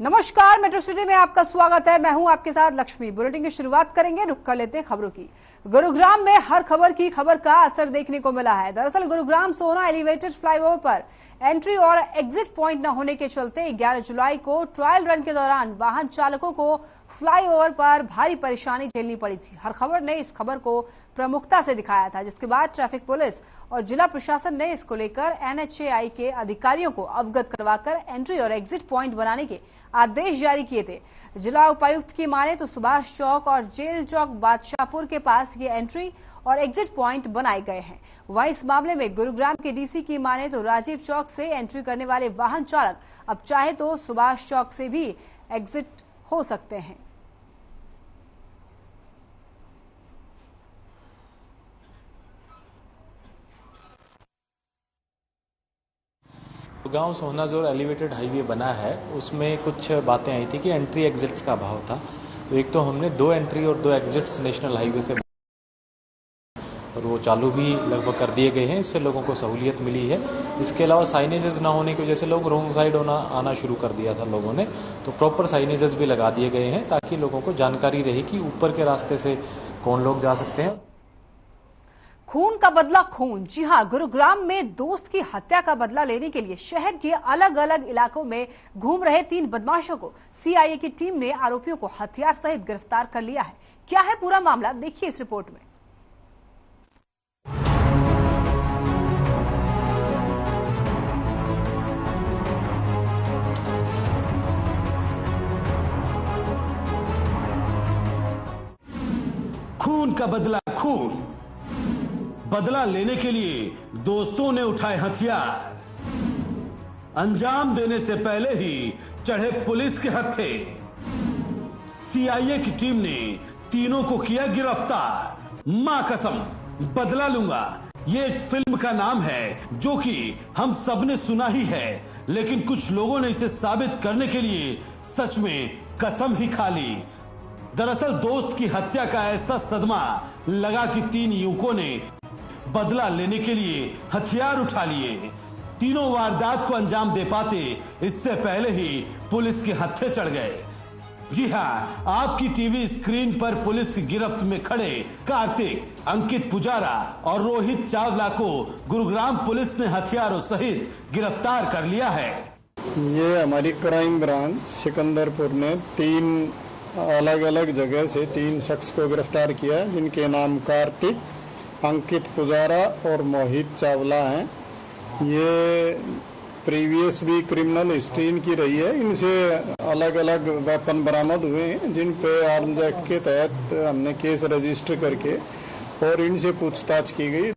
नमस्कार, metro city में आपका स्वागत है। मैं हूं आपके साथ लक्ष्मी। बुलेटिन की शुरुआत करेंगे, रुक कर लेते हैं खबरों की। गुरुग्राम में हर खबर की खबर का असर देखने को मिला है। दरअसल गुरुग्राम सोना एलिवेटेड फ्लाईओवर पर एंट्री और एग्जिट पॉइंट न होने के चलते 11 जुलाई को ट्रायल रन के दौरान वाहन चालकों को फ्लाईओवर पर भारी परेशानी झेलनी पड़ी थी। हर खबर ने इस खबर को प्रमुखता से दिखाया था, जिसके बाद ट्रैफिक पुलिस और जिला प्रशासन ने इसको लेकर NHAI के अधिकारियों को अवगत करवाकर एंट्री और एग्जिट पॉइंट बनाने के आदेश जारी किए थे। जिला उपायुक्त की माने तो सुभाष चौक और जेल चौक बादशाहपुर के पास ये एंट्री और एग्जिट पॉइंट बनाए गए हैं। वहीं इस मामले में गुरुग्राम के DC की माने तो राजीव चौक से एंट्री करने वाले वाहन चालक अब चाहे तो सुभाष चौक से भी एग्जिट हो सकते हैं। गांव सोना जो एलिवेटेड हाईवे बना है उसमें कुछ बातें आई थी कि एंट्री एग्जिट्स का अभाव था। तो एक तो हमने 2 एंट्री और 2 एग्जिट्स नेशनल हाईवे से और वो चालू भी लगभग कर दिए गए हैं। इससे लोगों को सहूलियत मिली है। इसके अलावा साइनेजेस ना होने की वजह से लोग रोंग साइड आना शुरू कर दिया था लोगों ने, तो प्रॉपर साइनेजेस भी लगा दिए गए हैं ताकि लोगों को जानकारी रहे कि ऊपर के रास्ते से कौन लोग जा सकते हैं। खून का बदला खून। जी हां, गुरुग्राम में दोस्त की हत्या का बदला लेने के लिए शहर के अलग अलग इलाकों में घूम रहे 3 बदमाशों को CIA की टीम ने आरोपियों को हथियार सहित गिरफ्तार कर लिया है। क्या है पूरा मामला, देखिए इस रिपोर्ट में। खून का बदला खून। बदला लेने के लिए दोस्तों ने उठाए हथियार। अंजाम देने से पहले ही चढ़े पुलिस के हत्थे। CIA की टीम ने तीनों को किया गिरफ्तार। मां कसम, बदला लूंगा, ये एक फिल्म का नाम है जो कि हम सबने सुना ही है, लेकिन कुछ लोगों ने इसे साबित करने के लिए सच में कसम ही खा ली। दरअसल दोस्त की हत्या का ऐसा सदमा लगा कि 3 युवकों ने बदला लेने के लिए हथियार उठा लिए। तीनों वारदात को अंजाम दे पाते इससे पहले ही पुलिस के हत्थे चढ़ गए। जी हां, आपकी टीवी स्क्रीन पर पुलिस की गिरफ्त में खड़े कार्तिक, अंकित पुजारा और रोहित चावला को गुरुग्राम पुलिस ने हथियारों सहित गिरफ्तार कर लिया है। ये हमारी क्राइम ब्रांच सिकंदरपुर ने 3 अलग अलग जगह से 3 शख्स को गिरफ्तार किया है, जिनके नाम कार्तिक, अंकित पुजारा और मोहित चावला हैं। ये प्रीवियस भी क्रिमिनल हिस्ट्री इनकी रही है। इनसे अलग अलग वेपन बरामद हुए हैं, जिन पे आर्म्स एक्ट के तहत हमने केस रजिस्टर करके और इनसे पूछताछ की गई।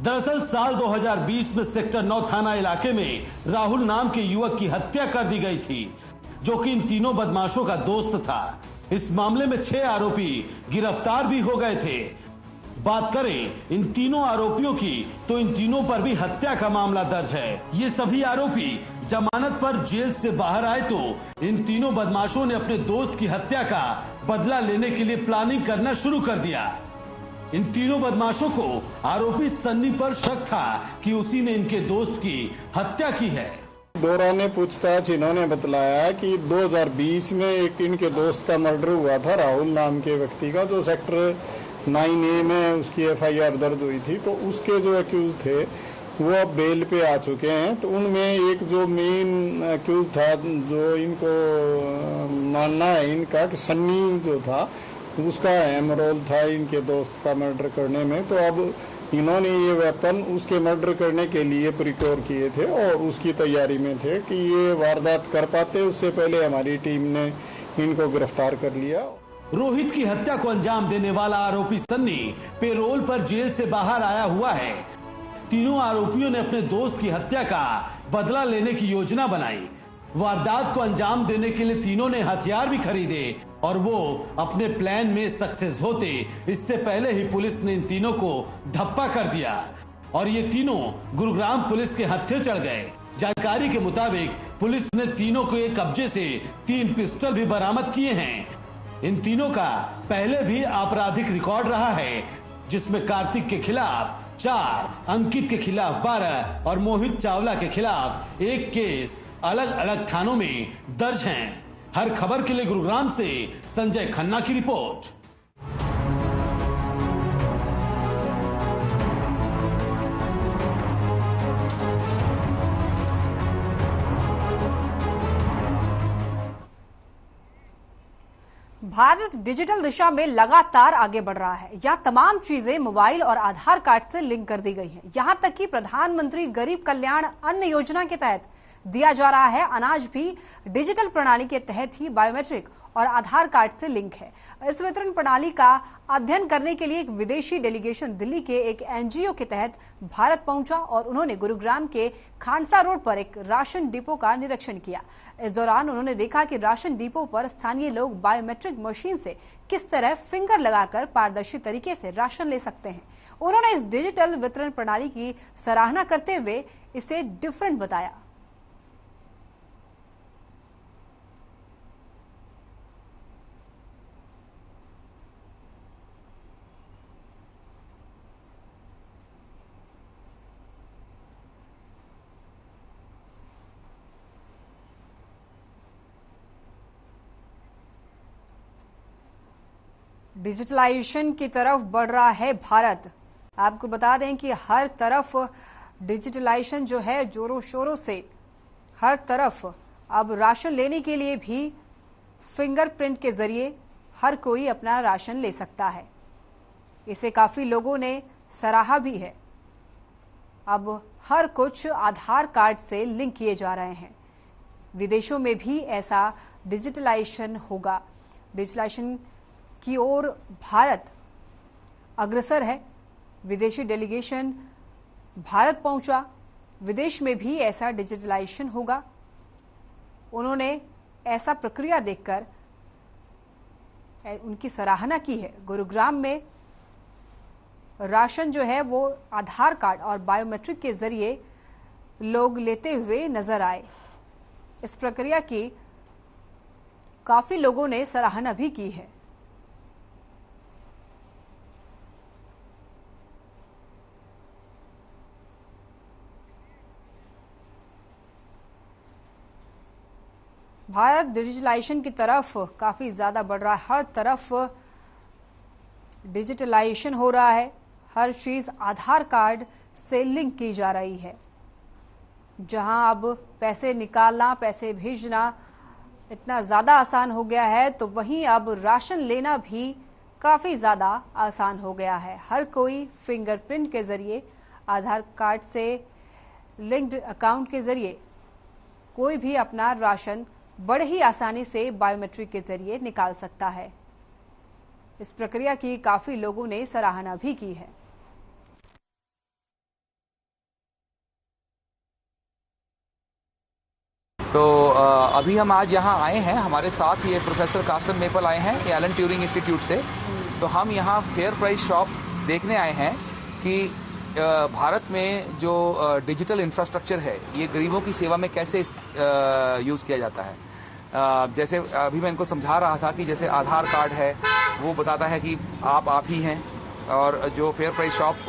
दरअसल साल 2020 में सेक्टर 9 थाना इलाके में राहुल नाम के युवक की हत्या कर दी गई थी, जो कि इन तीनों बदमाशों का दोस्त था। इस मामले में 6 आरोपी गिरफ्तार भी हो गए थे। बात करें इन तीनों आरोपियों की तो इन तीनों पर भी हत्या का मामला दर्ज है। ये सभी आरोपी जमानत पर जेल से बाहर आए तो इन तीनों बदमाशों ने अपने दोस्त की हत्या का बदला लेने के लिए प्लानिंग करना शुरू कर दिया। इन तीनों बदमाशों को आरोपी सन्नी पर शक था कि उसी ने इनके दोस्त की हत्या की है। दौरान पूछताछ इन्होंने बतलाया कि 2020 में एक इनके दोस्त का मर्डर हुआ था, राहुल नाम के व्यक्ति का, जो सेक्टर 9A में उसकी FIR दर्ज हुई थी। तो उसके जो एक्यूज थे वो अब बेल पे आ चुके हैं। तो उनमें एक जो मेन एक्यूज था, जो इनको मानना है इनका कि सन्नी जो था, उसका अहम रोल था इनके दोस्त का मर्डर करने में। तो अब इन्होंने ये वेपन उसके मर्डर करने के लिए प्रिक्योर किए थे और उसकी तैयारी में थे कि ये वारदात कर पाते, उससे पहले हमारी टीम ने इनको गिरफ्तार कर लिया। रोहित की हत्या को अंजाम देने वाला आरोपी सन्नी पेरोल पर जेल से बाहर आया हुआ है। तीनों आरोपियों ने अपने दोस्त की हत्या का बदला लेने की योजना बनाई। वारदात को अंजाम देने के लिए तीनों ने हथियार भी खरीदे और वो अपने प्लान में सक्सेस होते इससे पहले ही पुलिस ने इन तीनों को धप्पा कर दिया और ये तीनों गुरुग्राम पुलिस के हत्थे चढ़ गए। जानकारी के मुताबिक पुलिस ने तीनों को एक कब्जे से 3 पिस्टल भी बरामद किए हैं। इन तीनों का पहले भी आपराधिक रिकॉर्ड रहा है, जिसमें कार्तिक के खिलाफ 4, अंकित के खिलाफ 12 और मोहित चावला के खिलाफ 1 केस अलग अलग थानों में दर्ज हैं। हर खबर के लिए गुरुग्राम से संजय खन्ना की रिपोर्ट। भारत डिजिटल दिशा में लगातार आगे बढ़ रहा है। यहाँ तमाम चीजें मोबाइल और आधार कार्ड से लिंक कर दी गई हैं। यहां तक कि प्रधानमंत्री गरीब कल्याण अन्न योजना के तहत दिया जा रहा है अनाज भी डिजिटल प्रणाली के तहत ही बायोमेट्रिक और आधार कार्ड से लिंक है। इस वितरण प्रणाली का अध्ययन करने के लिए एक विदेशी डेलीगेशन दिल्ली के एक एनजीओ के तहत भारत पहुंचा और उन्होंने गुरुग्राम के खांडसा रोड पर एक राशन डिपो का निरीक्षण किया। इस दौरान उन्होंने देखा कि राशन डिपो पर स्थानीय लोग बायोमेट्रिक मशीन से किस तरह फिंगर लगाकर पारदर्शी तरीके से राशन ले सकते हैं। उन्होंने इस डिजिटल वितरण प्रणाली की सराहना करते हुए इसे डिफरेंट बताया। डिजिटलाइजेशन की तरफ बढ़ रहा है भारत। आपको बता दें कि हर तरफ डिजिटलाइजेशन जो है जोरों शोरों से, हर तरफ अब राशन लेने के लिए भी फिंगरप्रिंट के जरिए हर कोई अपना राशन ले सकता है। इसे काफी लोगों ने सराहा भी है। अब हर कुछ आधार कार्ड से लिंक किए जा रहे हैं। विदेशों में भी ऐसा डिजिटलाइजेशन होगा। डिजिटलाइजेशन की ओर भारत अग्रसर है। विदेशी डेलीगेशन भारत पहुंचा। विदेश में भी ऐसा डिजिटलाइजेशन होगा। उन्होंने ऐसा प्रक्रिया देखकर उनकी सराहना की है। गुरुग्राम में राशन जो है वो आधार कार्ड और बायोमेट्रिक के जरिए लोग लेते हुए नजर आए। इस प्रक्रिया की काफी लोगों ने सराहना भी की है। भारत डिजिटलाइजेशन की तरफ काफी ज्यादा बढ़ रहा है। हर तरफ डिजिटलाइजेशन हो रहा है। हर चीज आधार कार्ड से लिंक की जा रही है। जहां अब पैसे निकालना, पैसे भेजना इतना ज्यादा आसान हो गया है, तो वहीं अब राशन लेना भी काफी ज्यादा आसान हो गया है। हर कोई फिंगरप्रिंट के जरिए, आधार कार्ड से लिंक्ड अकाउंट के जरिए कोई भी अपना राशन बड़े ही आसानी से बायोमेट्रिक के जरिए निकाल सकता है। इस प्रक्रिया की काफी लोगों ने सराहना भी की है। तो अभी हम आज यहाँ आए हैं। हमारे साथ ये प्रोफेसर कासन मेपल आए हैं एलन ट्यूरिंग इंस्टीट्यूट से। तो हम यहाँ फेयर प्राइस शॉप देखने आए हैं कि भारत में जो डिजिटल इंफ्रास्ट्रक्चर है ये गरीबों की सेवा में कैसे यूज़ किया जाता है। जैसे अभी मैं इनको समझा रहा था कि जैसे आधार कार्ड है वो बताता है कि आप ही हैं, और जो फेयर प्राइस शॉप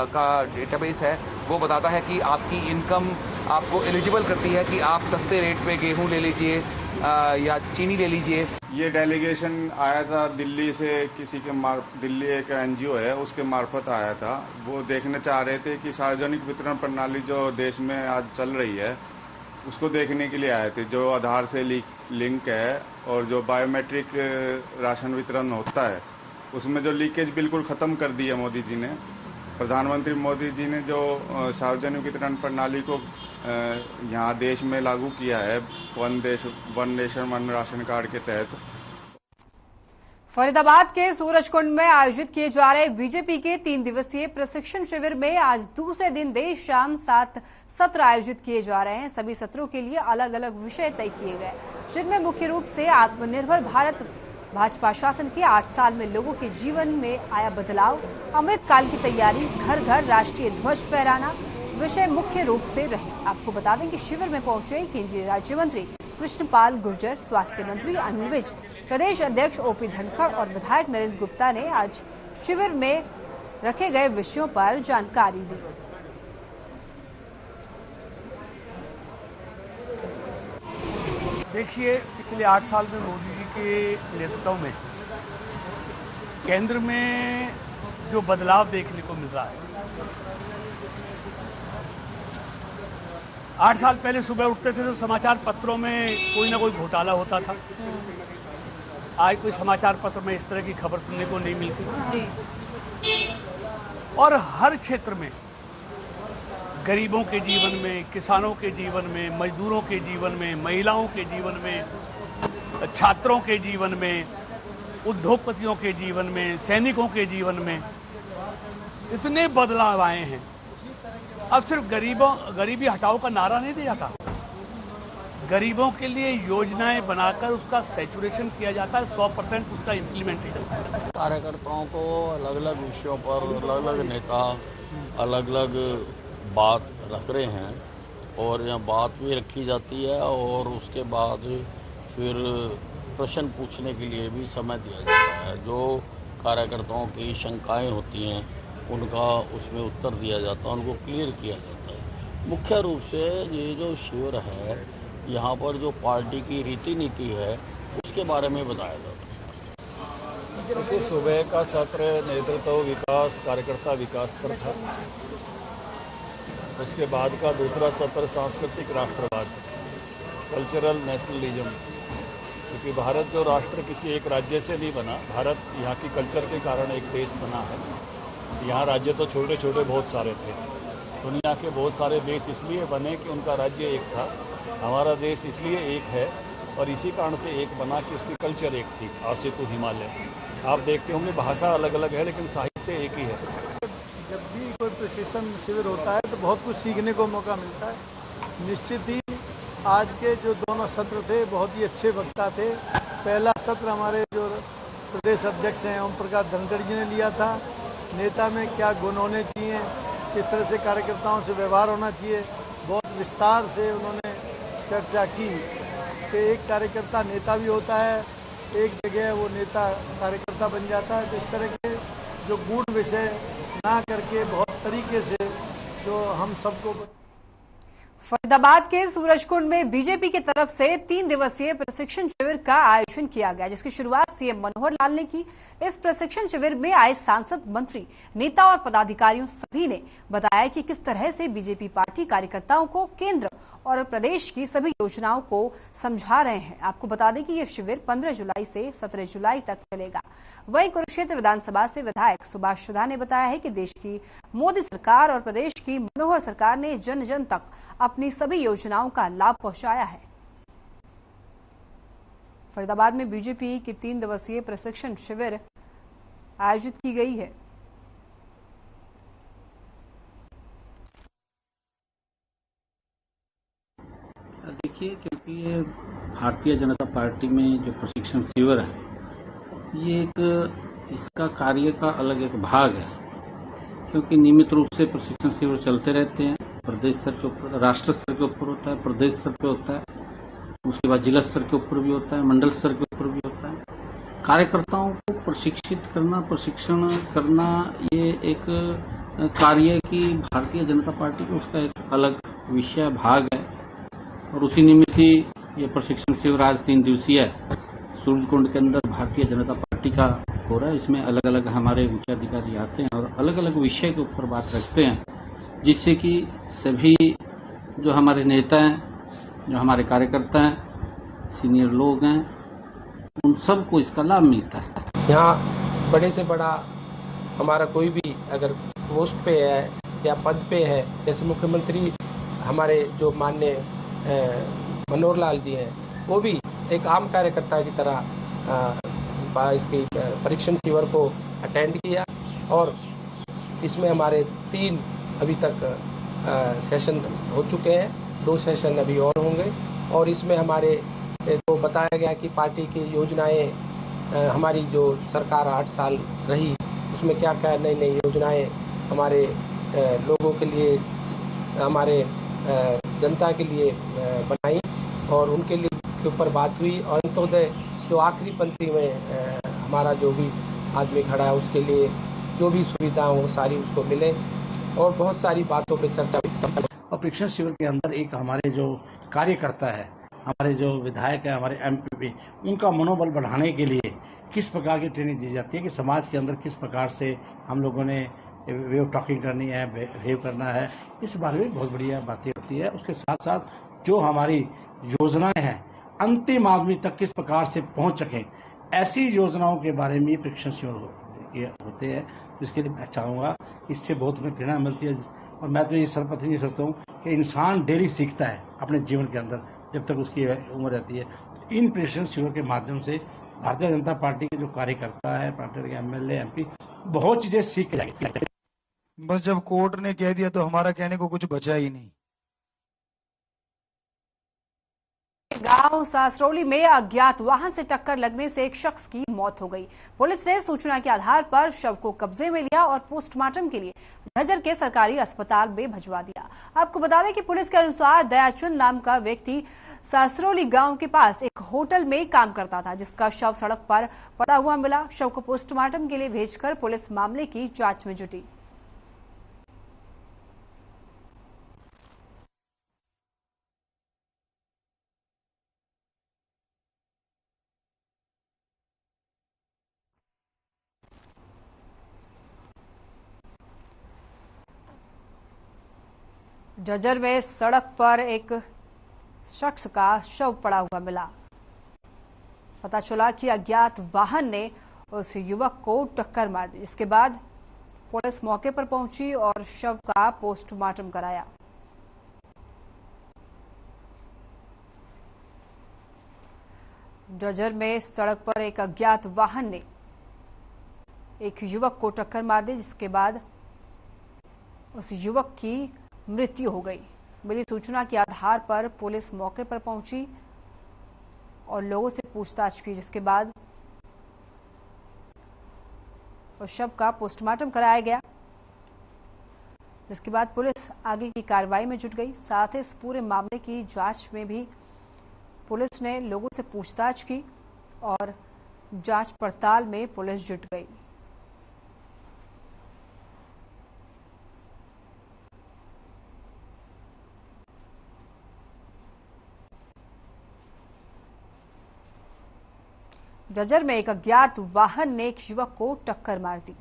का डेटाबेस है वो बताता है कि आपकी इनकम आपको एलिजिबल करती है कि आप सस्ते रेट पे गेहूं ले लीजिए या चीनी ले लीजिए। ये डेलीगेशन आया था दिल्ली से, किसी के दिल्ली एक एनजीओ है उसके मार्फत आया था। वो देखने चाह रहे थे कि सार्वजनिक वितरण प्रणाली जो देश में आज चल रही है उसको देखने के लिए आए थे, जो आधार से लिंक है और जो बायोमेट्रिक राशन वितरण होता है उसमें जो लीकेज बिल्कुल ख़त्म कर दी है मोदी जी ने। प्रधानमंत्री मोदी जी ने जो सार्वजनिक वितरण प्रणाली को यहाँ देश में लागू किया है, one nation one ration card के तहत। फरीदाबाद के सूरजकुंड में आयोजित किए जा रहे बीजेपी के 3 दिवसीय प्रशिक्षण शिविर में आज दूसरे दिन देर शाम 7 सत्र आयोजित किए जा रहे हैं। सभी सत्रों के लिए अलग अलग विषय तय किए गए, जिनमें मुख्य रूप से आत्मनिर्भर भारत, भाजपा शासन के 8 साल में लोगों के जीवन में आया बदलाव, अमृतकाल की तैयारी, घर घर राष्ट्रीय ध्वज फहराना विषय मुख्य रूप से रहे। आपको बता दें कि शिविर में पहुंचे केंद्रीय राज्य मंत्री कृष्णपाल गुर्जर, स्वास्थ्य मंत्री अनिल विज, प्रदेश अध्यक्ष ओपी धनखड़ और विधायक नरेंद्र गुप्ता ने आज शिविर में रखे गए विषयों पर जानकारी दी। देखिए, पिछले 8 साल में मोदी जी के नेतृत्व में केंद्र में जो बदलाव देखने को मिल रहा है। 8 साल पहले सुबह उठते थे तो समाचार पत्रों में कोई ना कोई घोटाला होता था। आज कोई समाचार पत्र में इस तरह की खबर सुनने को नहीं मिलती। और हर क्षेत्र में गरीबों के जीवन में, किसानों के जीवन में, मजदूरों के जीवन में, महिलाओं के जीवन में, छात्रों के जीवन में, उद्योगपतियों के जीवन में, सैनिकों के जीवन में इतने बदलाव आए हैं। अब सिर्फ गरीबी हटाओ का नारा नहीं दिया जाता, गरीबों के लिए योजनाएं बनाकर उसका सैचुरेशन किया जाता है, 100% उसका इम्प्लीमेंटेशन। कार्यकर्ताओं को अलग अलग विषयों पर अलग अलग नेता अलग अलग बात रख रहे हैं और यहाँ बात भी रखी जाती है और उसके बाद फिर प्रश्न पूछने के लिए भी समय दिया जाता है। जो कार्यकर्ताओं की शंकाएं होती हैं उनका उसमें उत्तर दिया जाता है, उनको क्लियर किया जाता है। मुख्य रूप से ये जो शिविर है यहाँ पर जो पार्टी की रीति नीति है उसके बारे में बताया जाता है। देखिए, सुबह का सत्र नेतृत्व विकास, कार्यकर्ता विकास पर था। उसके बाद का दूसरा सत्र सांस्कृतिक राष्ट्रवाद, कल्चरल नेशनलिज्म, क्योंकि भारत जो राष्ट्र किसी एक राज्य से नहीं बना, भारत यहाँ की कल्चर के कारण एक देश बना है। यहाँ राज्य तो छोटे छोटे बहुत सारे थे, दुनिया के बहुत सारे देश इसलिए बने कि उनका राज्य एक था। हमारा देश इसलिए एक है और इसी कारण से एक बना कि उसकी कल्चर एक थी, आसे तो हिमालय। आप देखते होंगे भाषा अलग अलग है लेकिन साहित्य एक ही है। जब भी कोई प्रशिक्षण शिविर होता है तो बहुत कुछ सीखने को मौका मिलता है। निश्चित ही आज के जो दोनों सत्र थे बहुत ही अच्छे वक्ता थे। पहला सत्र हमारे जो प्रदेश अध्यक्ष हैं ओम प्रकाश धनखड़ जी ने लिया था। नेता में क्या गुण होने चाहिए, किस तरह से कार्यकर्ताओं से व्यवहार होना चाहिए, बहुत विस्तार से उन्होंने चर्चा की कि एक कार्यकर्ता नेता भी होता है, एक जगह वो नेता कार्यकर्ता बन जाता है। तो इस तरह के जो गूढ़ विषय ना करके बहुत तरीके से जो हम सबको। फरीदाबाद के सूरजकुंड में बीजेपी की तरफ से 3 दिवसीय प्रशिक्षण शिविर का आयोजन किया गया, जिसकी शुरुआत सीएम मनोहर लाल ने की। इस प्रशिक्षण शिविर में आए सांसद, मंत्री, नेता और पदाधिकारियों सभी ने बताया कि किस तरह से बीजेपी पार्टी कार्यकर्ताओं को केंद्र और प्रदेश की सभी योजनाओं को समझा रहे हैं। आपको बता दें कि यह शिविर 15 जुलाई से 17 जुलाई तक चलेगा। वहीं कुरुक्षेत्र विधानसभा से विधायक सुभाष सुधा ने बताया है कि देश की मोदी सरकार और प्रदेश की मनोहर सरकार ने जन जन तक अपनी सभी योजनाओं का लाभ पहुंचाया है। फरीदाबाद में बीजेपी की 3 दिवसीय प्रशिक्षण शिविर आयोजित की गई है। देखिए, क्योंकि ये भारतीय जनता पार्टी में जो प्रशिक्षण शिविर है, ये एक इसका कार्य का अलग एक भाग है, क्योंकि नियमित रूप से प्रशिक्षण शिविर चलते रहते हैं। प्रदेश स्तर के ऊपर, राष्ट्र स्तर के ऊपर होता है, प्रदेश स्तर पे होता है, उसके बाद जिला स्तर के ऊपर भी होता है, मंडल स्तर के ऊपर भी होता है। कार्यकर्ताओं को प्रशिक्षित करना, प्रशिक्षण करना, ये एक कार्य की भारतीय जनता पार्टी का उसका एक अलग विषय भाग है। और उसी निमित्त ही ये प्रशिक्षण शिविर आज 3 दिवसीय सूरजकुंड के अंदर भारतीय जनता पार्टी का हो रहा है। इसमें अलग अलग हमारे उच्च अधिकारी आते हैं और अलग अलग विषय के ऊपर बात रखते हैं, जिससे कि सभी जो हमारे नेता हैं, जो हमारे कार्यकर्ता हैं, सीनियर लोग हैं, उन सबको इसका लाभ मिलता है। यहाँ बड़े से बड़ा हमारा कोई भी अगर पोस्ट पे है या पद पे है, जैसे मुख्यमंत्री हमारे जो माननीय मनोहर लाल जी हैं, वो भी एक आम कार्यकर्ता की तरह इसकी परीक्षण शिविर को अटेंड किया। और इसमें हमारे 3 अभी तक सेशन हो चुके हैं, 2 सेशन अभी और होंगे। और इसमें हमारे को बताया गया कि पार्टी की योजनाएं, हमारी जो सरकार 8 साल रही, उसमें क्या क्या नई नई योजनाएं हमारे लोगों के लिए, हमारे जनता के लिए बनाई और उनके लिए के ऊपर बात हुई। और अंत्योदय जो आखिरी पंक्ति में हमारा जो भी आदमी खड़ा है, उसके लिए जो भी सुविधा हो वो सारी उसको मिले और बहुत सारी बातों पे चर्चा हुई। और प्रशिक्षण शिविर के अंदर एक हमारे जो कार्यकर्ता है, हमारे जो विधायक है, हमारे एमपी, उनका मनोबल बढ़ाने के लिए किस प्रकार की ट्रेनिंग दी जाती है कि समाज के अंदर किस प्रकार से हम लोगों ने वे ऑफ टॉकिंग करनी है, बिहेव करना है, इस बारे में बहुत बढ़िया बातें होती है। उसके साथ साथ जो हमारी योजनाएं हैं अंतिम आदमी तक किस प्रकार से पहुंच सकें, ऐसी योजनाओं के बारे में प्रशिक्षण शिविर होते हैं। तो इसके लिए मैं चाहूँगा, इससे बहुत हमें प्रेरणा मिलती है। और मैं तो ये सर्वप्रथम नहीं सकता हूँ कि इंसान डेली सीखता है अपने जीवन के अंदर जब तक उसकी उम्र रहती है। इन प्रशिक्षण शिविर के माध्यम से भारतीय जनता पार्टी के जो कार्यकर्ता है, पार्टी के एमएलए, एमपी बहुत चीजें सीख के जाएंगे। बस जब कोर्ट ने कह दिया तो हमारा कहने को कुछ बचा ही नहीं। गांव सासरौली में अज्ञात वाहन से टक्कर लगने से एक शख्स की मौत हो गई। पुलिस ने सूचना के आधार पर शव को कब्जे में लिया और पोस्टमार्टम के लिए झज्जर के सरकारी अस्पताल में भिजवा दिया। आपको बता दें कि पुलिस के अनुसार दयाचंद नाम का व्यक्ति सासरौली गांव के पास एक होटल में काम करता था, जिसका शव सड़क पर पड़ा हुआ मिला। शव को पोस्टमार्टम के लिए भेजकर पुलिस मामले की जांच में जुटी। झज्जर में सड़क पर एक शख्स का शव पड़ा हुआ मिला। पता चला कि अज्ञात वाहन ने उस युवक को टक्कर मार दी। इसके बाद पुलिस मौके पर पहुंची और शव का पोस्टमार्टम कराया। झज्जर में सड़क पर एक अज्ञात वाहन ने एक युवक को टक्कर मार दी, जिसके बाद उस युवक की मृत्यु हो गई। मिली सूचना के आधार पर पुलिस मौके पर पहुंची और लोगों से पूछताछ की, जिसके बाद उस शव का पोस्टमार्टम कराया गया। जिसके बाद पुलिस आगे की कार्रवाई में जुट गई। साथ ही इस पूरे मामले की जांच में भी पुलिस ने लोगों से पूछताछ की और जांच पड़ताल में पुलिस जुट गई। झज्जर में एक अज्ञात वाहन ने एक युवक को टक्कर मार दी।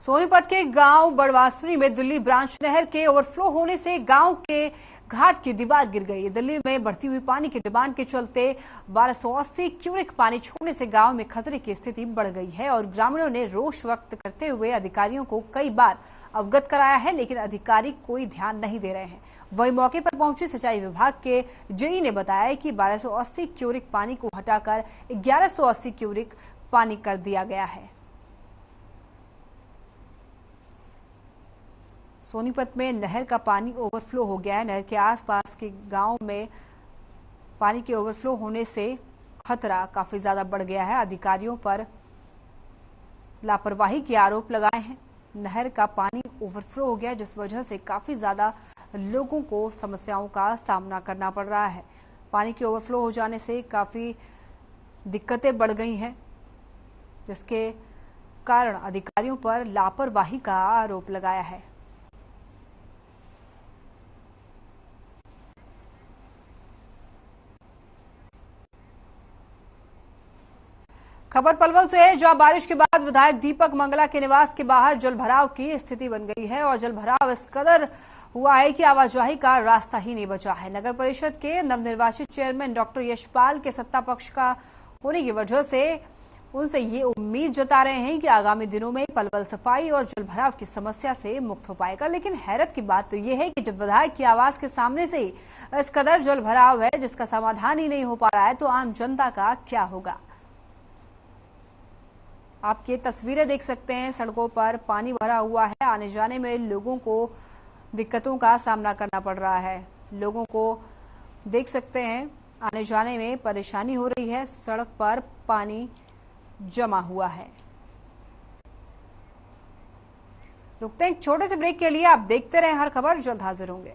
सोनीपत के गांव बड़वासनी में दिल्ली ब्रांच नहर के ओवरफ्लो होने से गांव के घाट की दीवार गिर गई। दिल्ली में बढ़ती हुई पानी की डिमांड के चलते 1280 क्यूबिक पानी छोड़ने से गांव में खतरे की स्थिति बढ़ गई है और ग्रामीणों ने रोष व्यक्त करते हुए अधिकारियों को कई बार अवगत कराया है, लेकिन अधिकारी कोई ध्यान नहीं दे रहे हैं। वहीं मौके पर पहुंचे सिंचाई विभाग के जेई ने बताया कि 1280 क्यूबिक पानी को हटाकर 1180 क्यूबिक पानी कर दिया गया है। सोनीपत में नहर का पानी ओवरफ्लो हो गया है। नहर के आसपास के गांव में पानी के ओवरफ्लो होने से खतरा काफी ज्यादा बढ़ गया है। अधिकारियों पर लापरवाही के आरोप लगाए हैं। नहर का पानी ओवरफ्लो हो गया, जिस वजह से काफी ज्यादा लोगों को समस्याओं का सामना करना पड़ रहा है। पानी के ओवरफ्लो हो जाने से काफी दिक्कतें बढ़ गई हैं, जिसके कारण अधिकारियों पर लापरवाही का आरोप लगाया है। खबर पलवल से है, जहां बारिश के बाद विधायक दीपक मंगला के निवास के बाहर जलभराव की स्थिति बन गई है और जलभराव इस कदर हुआ है कि आवाजाही का रास्ता ही नहीं बचा है। नगर परिषद के नवनिर्वाचित चेयरमैन डॉक्टर यशपाल के सत्ता पक्ष का होने की वजह से उनसे ये उम्मीद जता रहे हैं कि आगामी दिनों में पलवल सफाई और जलभराव की समस्या से मुक्त हो पाएगा। लेकिन हैरत की बात तो ये है कि जब विधायक की आवास के सामने से ही इस कदर जलभराव है जिसका समाधान ही नहीं हो पा रहा है, तो आम जनता का क्या होगा। आप ये तस्वीरें देख सकते हैं, सड़कों पर पानी भरा हुआ है। आने जाने में लोगों को दिक्कतों का सामना करना पड़ रहा है। लोगों को देख सकते हैं, आने जाने में परेशानी हो रही है। सड़क पर पानी जमा हुआ है। रुकते हैं एक छोटे से ब्रेक के लिए। आप देखते रहें हर खबर, जल्द हाजिर होंगे।